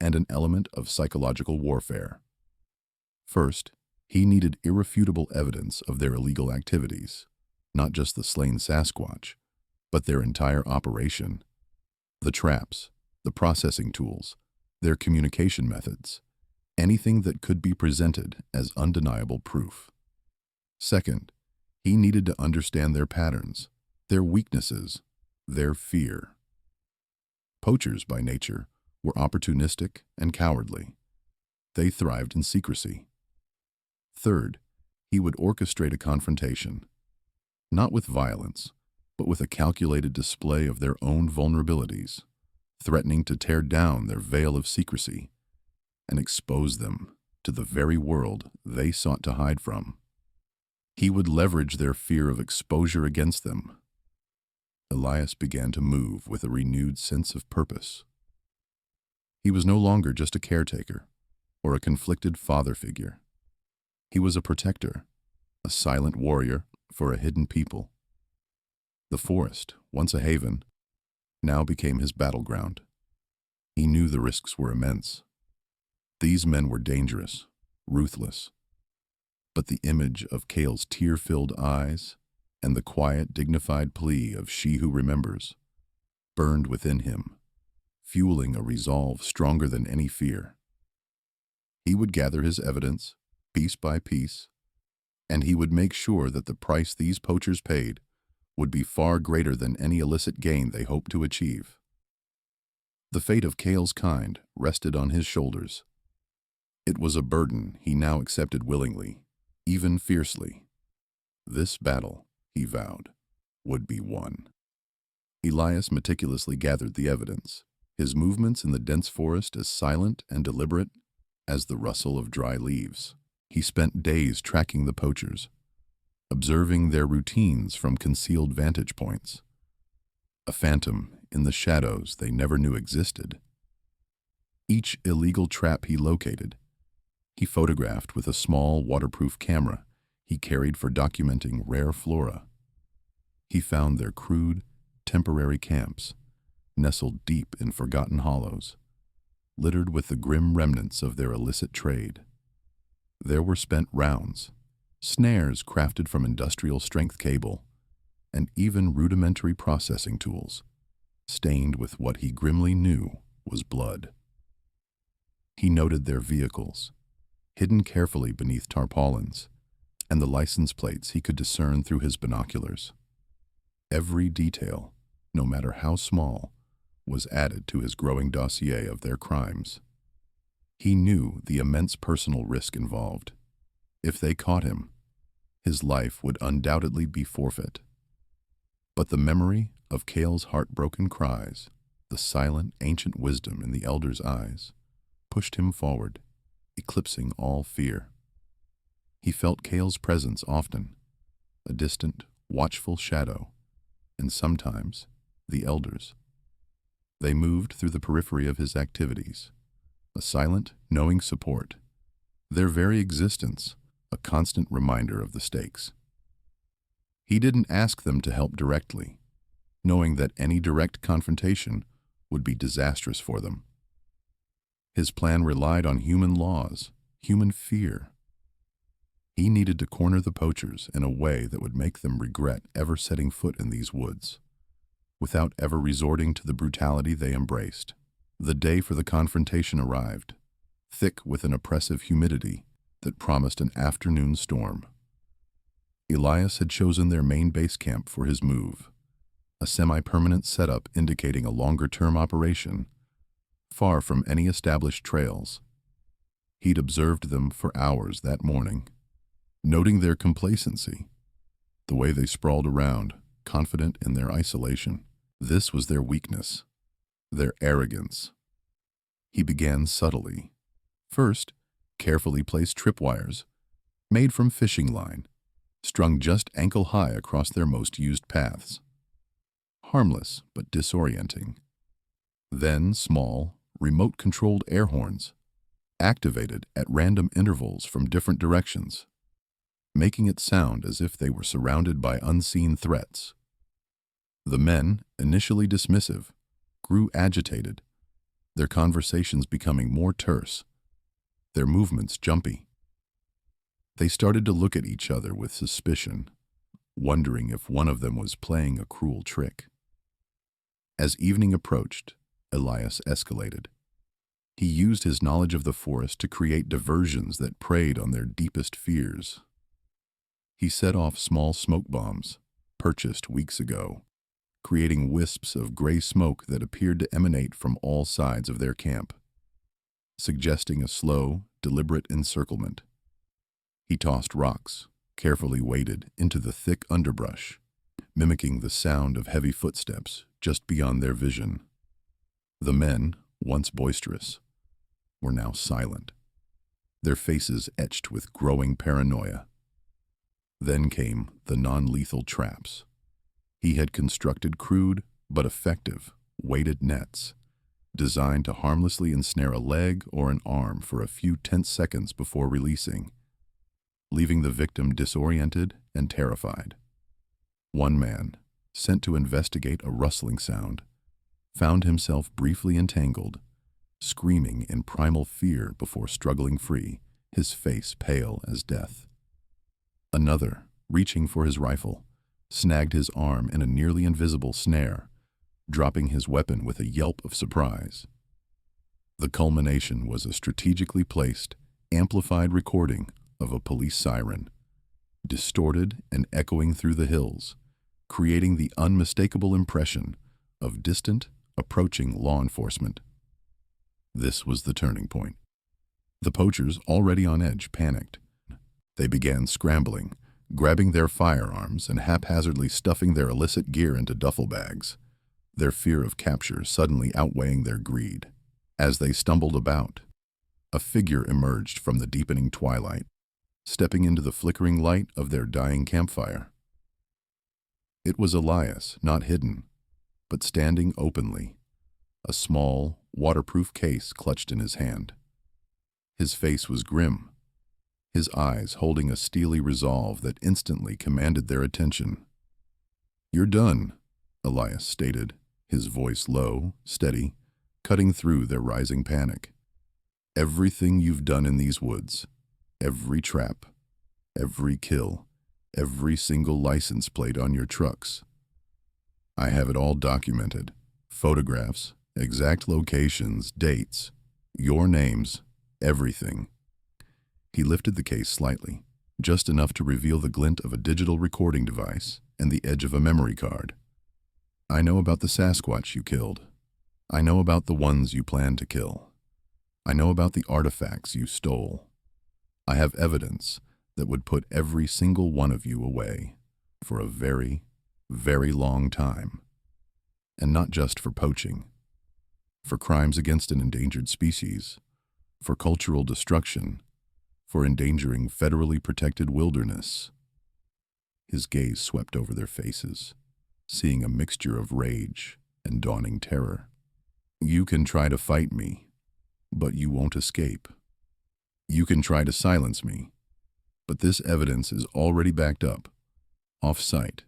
and an element of psychological warfare. First, he needed irrefutable evidence of their illegal activities, not just the slain Sasquatch, but their entire operation. The traps, the processing tools, their communication methods, anything that could be presented as undeniable proof. Second, he needed to understand their patterns, their weaknesses, their fear. Poachers, by nature, were opportunistic and cowardly. They thrived in secrecy. Third, he would orchestrate a confrontation, not with violence, but with a calculated display of their own vulnerabilities, threatening to tear down their veil of secrecy and expose them to the very world they sought to hide from. He would leverage their fear of exposure against them. Elias began to move with a renewed sense of purpose. He was no longer just a caretaker or a conflicted father figure. He was a protector, a silent warrior for a hidden people. The forest, once a haven, now became his battleground. He knew the risks were immense. These men were dangerous, ruthless. But the image of Kale's tear-filled eyes and the quiet, dignified plea of she who remembers burned within him, fueling a resolve stronger than any fear. He would gather his evidence, piece by piece, and he would make sure that the price these poachers paid would be far greater than any illicit gain they hoped to achieve. The fate of Kale's kind rested on his shoulders. It was a burden he now accepted willingly, even fiercely. This battle, he vowed, would be won. Elias meticulously gathered the evidence, his movements in the dense forest as silent and deliberate as the rustle of dry leaves. He spent days tracking the poachers, observing their routines from concealed vantage points, a phantom in the shadows they never knew existed. Each illegal trap he located, he photographed with a small waterproof camera he carried for documenting rare flora. He found their crude, temporary camps, nestled deep in forgotten hollows, littered with the grim remnants of their illicit trade. There were spent rounds, snares crafted from industrial-strength cable, and even rudimentary processing tools, stained with what he grimly knew was blood. He noted their vehicles, hidden carefully beneath tarpaulins, and the license plates he could discern through his binoculars. Every detail, no matter how small, was added to his growing dossier of their crimes. He knew the immense personal risk involved. If they caught him, his life would undoubtedly be forfeit. But the memory of Cale's heartbroken cries, the silent, ancient wisdom in the elder's eyes, pushed him forward, eclipsing all fear. He felt Cale's presence often, a distant, watchful shadow, and sometimes the elder's. They moved through the periphery of his activities, a silent, knowing support, their very existence a constant reminder of the stakes. He didn't ask them to help directly, knowing that any direct confrontation would be disastrous for them. His plan relied on human laws, human fear. He needed to corner the poachers in a way that would make them regret ever setting foot in these woods, without ever resorting to the brutality they embraced. The day for the confrontation arrived, thick with an oppressive humidity that promised an afternoon storm. Elias had chosen their main base camp for his move, a semi-permanent setup indicating a longer-term operation, far from any established trails. He'd observed them for hours that morning, noting their complacency, the way they sprawled around, confident in their isolation. This was their weakness, their arrogance. He began subtly. First, carefully placed tripwires, made from fishing line, strung just ankle-high across their most used paths. Harmless but disorienting. Then small, remote-controlled air horns, activated at random intervals from different directions, making it sound as if they were surrounded by unseen threats. The men, initially dismissive, grew agitated, their conversations becoming more terse, their movements jumpy. They started to look at each other with suspicion, wondering if one of them was playing a cruel trick. As evening approached, Elias escalated. He used his knowledge of the forest to create diversions that preyed on their deepest fears. He set off small smoke bombs, purchased weeks ago, creating wisps of gray smoke that appeared to emanate from all sides of their camp, suggesting a slow, deliberate encirclement. He tossed rocks, carefully weighted, into the thick underbrush, mimicking the sound of heavy footsteps just beyond their vision. The men, once boisterous, were now silent, their faces etched with growing paranoia. Then came the non-lethal traps. He had constructed crude but effective weighted nets, designed to harmlessly ensnare a leg or an arm for a few tense seconds before releasing, leaving the victim disoriented and terrified. One man, sent to investigate a rustling sound, found himself briefly entangled, screaming in primal fear before struggling free, his face pale as death. Another, reaching for his rifle, snagged his arm in a nearly invisible snare, dropping his weapon with a yelp of surprise. The culmination was a strategically placed, amplified recording of a police siren, distorted and echoing through the hills, creating the unmistakable impression of distant, approaching law enforcement. This was the turning point. The poachers, already on edge, panicked. They began scrambling, grabbing their firearms and haphazardly stuffing their illicit gear into duffel bags, their fear of capture suddenly outweighing their greed. As they stumbled about, a figure emerged from the deepening twilight, stepping into the flickering light of their dying campfire. It was Elias, not hidden, but standing openly, a small, waterproof case clutched in his hand. His face was grim, his eyes holding a steely resolve that instantly commanded their attention. "You're done," Elias stated, his voice low, steady, cutting through their rising panic. "Everything you've done in these woods, every trap, every kill, every single license plate on your trucks. I have it all documented. Photographs, exact locations, dates, your names, everything. He lifted the case slightly, just enough to reveal the glint of a digital recording device and the edge of a memory card. I know about the Sasquatch you killed. I know about the ones you plan to kill. I know about the artifacts you stole. I have evidence that would put every single one of you away for a very, very long time. And not just for poaching, for crimes against an endangered species, for cultural destruction, for endangering federally protected wilderness. His gaze swept over their faces, seeing a mixture of rage and dawning terror. You can try to fight me, but you won't escape. You can try to silence me, but this evidence is already backed up, off-site,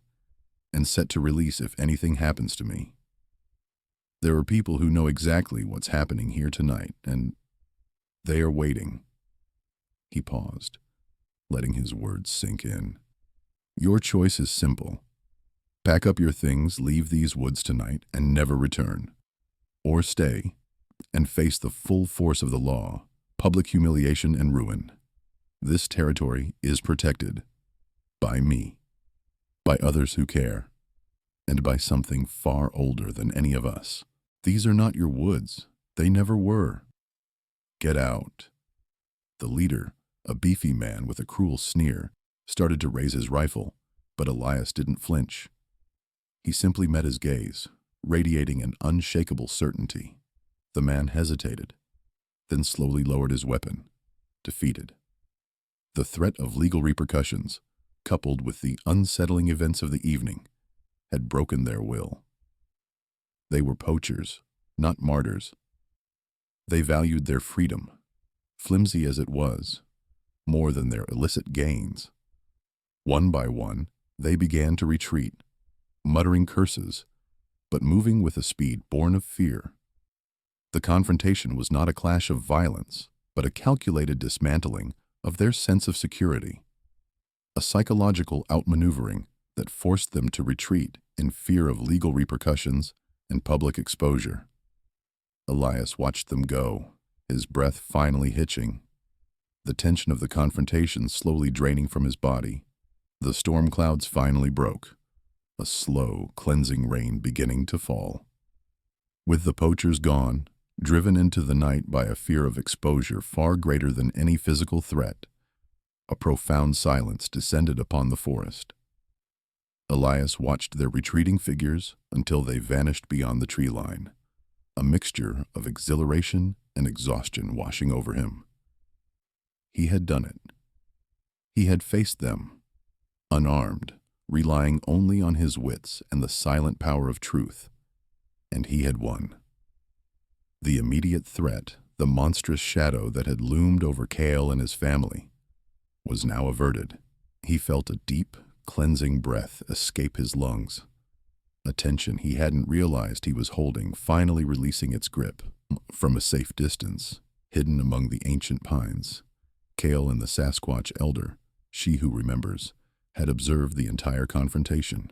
and set to release if anything happens to me. There are people who know exactly what's happening here tonight, and they are waiting. He paused, letting his words sink in. Your choice is simple. Pack up your things, leave these woods tonight, and never return. Or stay and face the full force of the law, public humiliation and ruin. This territory is protected by me, by others who care, and by something far older than any of us. These are not your woods. They never were. Get out. The leader, a beefy man with a cruel sneer, started to raise his rifle, but Elias didn't flinch. He simply met his gaze, radiating an unshakable certainty. The man hesitated, then slowly lowered his weapon, defeated. The threat of legal repercussions, coupled with the unsettling events of the evening, had broken their will. They were poachers, not martyrs. They valued their freedom, flimsy as it was, more than their illicit gains. One by one, they began to retreat, muttering curses, but moving with a speed born of fear. The confrontation was not a clash of violence, but a calculated dismantling of their sense of security, a psychological outmaneuvering that forced them to retreat in fear of legal repercussions and public exposure. Elias watched them go, his breath finally hitching, the tension of the confrontation slowly draining from his body. The storm clouds finally broke, a slow, cleansing rain beginning to fall. With the poachers gone, driven into the night by a fear of exposure far greater than any physical threat, a profound silence descended upon the forest. Elias watched their retreating figures until they vanished beyond the tree line, a mixture of exhilaration and exhaustion washing over him. He had done it. He had faced them, unarmed, relying only on his wits and the silent power of truth, and he had won. The immediate threat, the monstrous shadow that had loomed over Cale and his family, was now averted. He felt a deep, cleansing breath escape his lungs, a tension he hadn't realized he was holding finally releasing its grip. From a safe distance, hidden among the ancient pines, Cale and the Sasquatch elder, she who remembers, had observed the entire confrontation.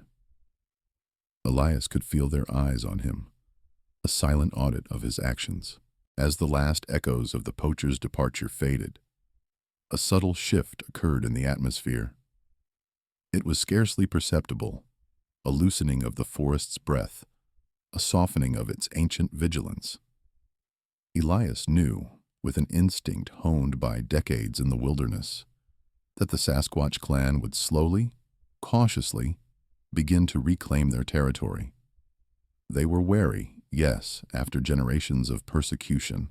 Elias could feel their eyes on him, a silent audit of his actions. As the last echoes of the poacher's departure faded, a subtle shift occurred in the atmosphere. It was scarcely perceptible, a loosening of the forest's breath, a softening of its ancient vigilance. Elias knew, with an instinct honed by decades in the wilderness, that the Sasquatch clan would slowly, cautiously, begin to reclaim their territory. They were wary, yes, after generations of persecution,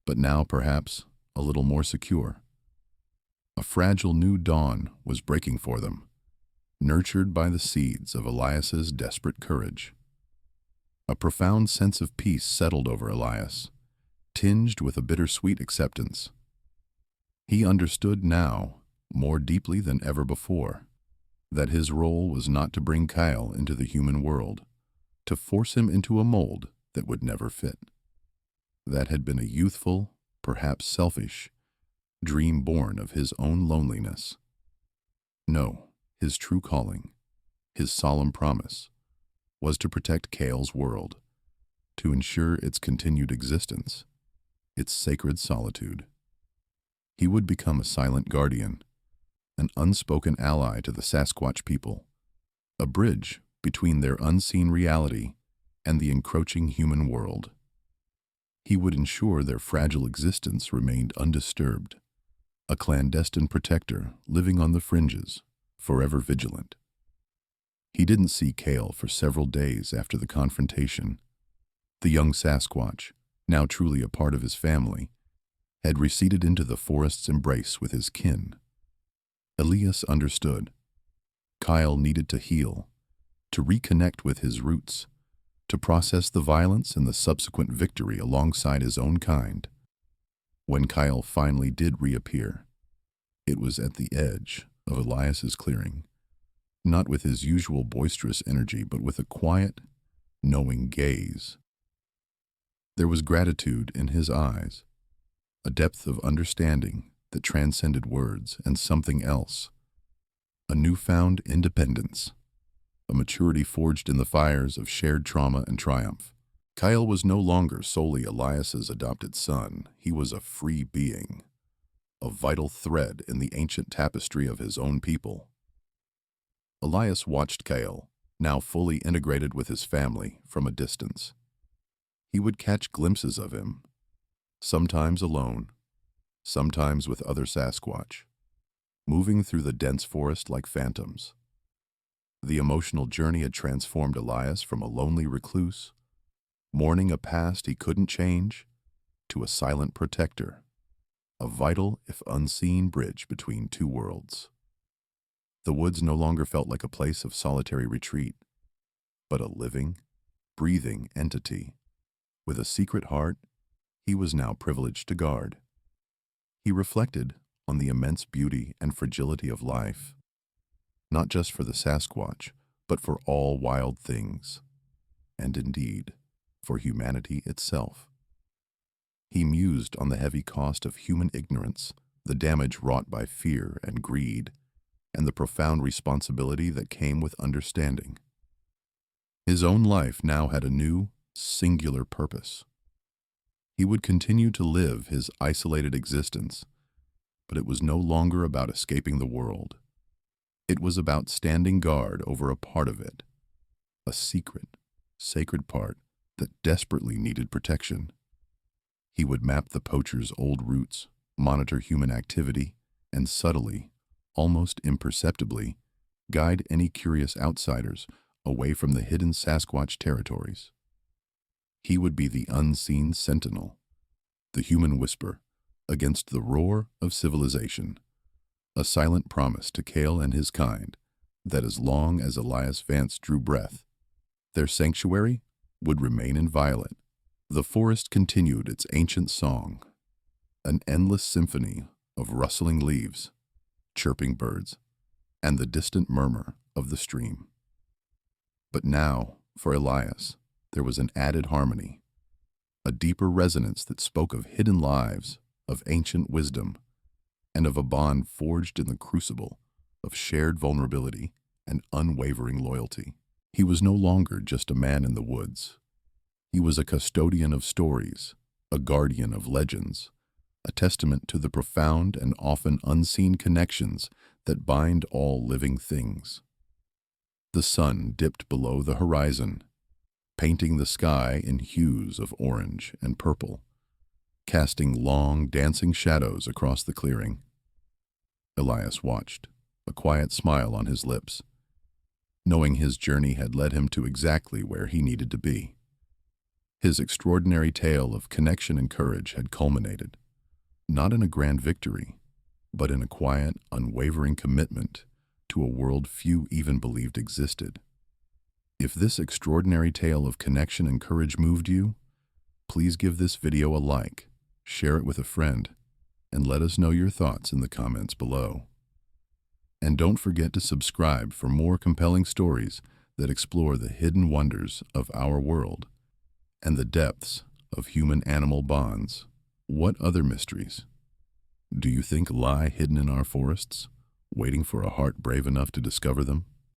but now perhaps a little more secure. A fragile new dawn was breaking for them, nurtured by the seeds of Elias's desperate courage. A profound sense of peace settled over Elias, tinged with a bittersweet acceptance. He understood now, more deeply than ever before, that his role was not to bring Kyle into the human world, to force him into a mold that would never fit. That had been a youthful, perhaps selfish, dream born of his own loneliness. No, His true calling, his solemn promise, was to protect Cale's world, to ensure its continued existence, its sacred solitude. He would become a silent guardian, an unspoken ally to the Sasquatch people, a bridge between their unseen reality and the encroaching human world. He would ensure their fragile existence remained undisturbed, a clandestine protector living on the fringes, forever vigilant. He didn't see Cale for several days after the confrontation. The young Sasquatch, now truly a part of his family, had receded into the forest's embrace with his kin. Elias understood. Kyle needed to heal, to reconnect with his roots, to process the violence and the subsequent victory alongside his own kind. When Kyle finally did reappear, it was at the edge of Elias's clearing, not with his usual boisterous energy, but with a quiet, knowing gaze. There was gratitude in his eyes, a depth of understanding that transcended words, and something else, a newfound independence, a maturity forged in the fires of shared trauma and triumph. Kyle was no longer solely Elias's adopted son. He was a free being, a vital thread in the ancient tapestry of his own people. Elias watched Kyle, now fully integrated with his family, from a distance. He would catch glimpses of him, sometimes alone, sometimes with other Sasquatch, moving through the dense forest like phantoms. The emotional journey had transformed Elias from a lonely recluse, mourning a past he couldn't change, to a silent protector, a vital, if unseen, bridge between two worlds. The woods no longer felt like a place of solitary retreat, but a living, breathing entity. With a secret heart, he was now privileged to guard. He reflected on the immense beauty and fragility of life, not just for the Sasquatch, but for all wild things, and indeed, for humanity itself. He mused on the heavy cost of human ignorance, the damage wrought by fear and greed, and the profound responsibility that came with understanding. His own life now had a new, singular purpose. He would continue to live his isolated existence, but it was no longer about escaping the world. It was about standing guard over a part of it, a secret, sacred part that desperately needed protection. He would map the poacher's old routes, monitor human activity, and subtly, almost imperceptibly, guide any curious outsiders away from the hidden Sasquatch territories. He would be the unseen sentinel, the human whisper against the roar of civilization, a silent promise to Cale and his kind that as long as Elias Vance drew breath, their sanctuary would remain inviolate. The forest continued its ancient song, an endless symphony of rustling leaves, chirping birds, and the distant murmur of the stream. But now, for Elias, there was an added harmony, a deeper resonance that spoke of hidden lives, of ancient wisdom, and of a bond forged in the crucible of shared vulnerability and unwavering loyalty. He was no longer just a man in the woods. He was a custodian of stories, a guardian of legends, a testament to the profound and often unseen connections that bind all living things. The sun dipped below the horizon, painting the sky in hues of orange and purple, casting long, dancing shadows across the clearing. Elias watched, a quiet smile on his lips, knowing his journey had led him to exactly where he needed to be. His extraordinary tale of connection and courage had culminated, not in a grand victory, but in a quiet, unwavering commitment to a world few even believed existed. If this extraordinary tale of connection and courage moved you, please give this video a like, share it with a friend, and let us know your thoughts in the comments below. And don't forget to subscribe for more compelling stories that explore the hidden wonders of our world and the depths of human-animal bonds. What other mysteries do you think lie hidden in our forests? waiting for a heart brave enough to discover them?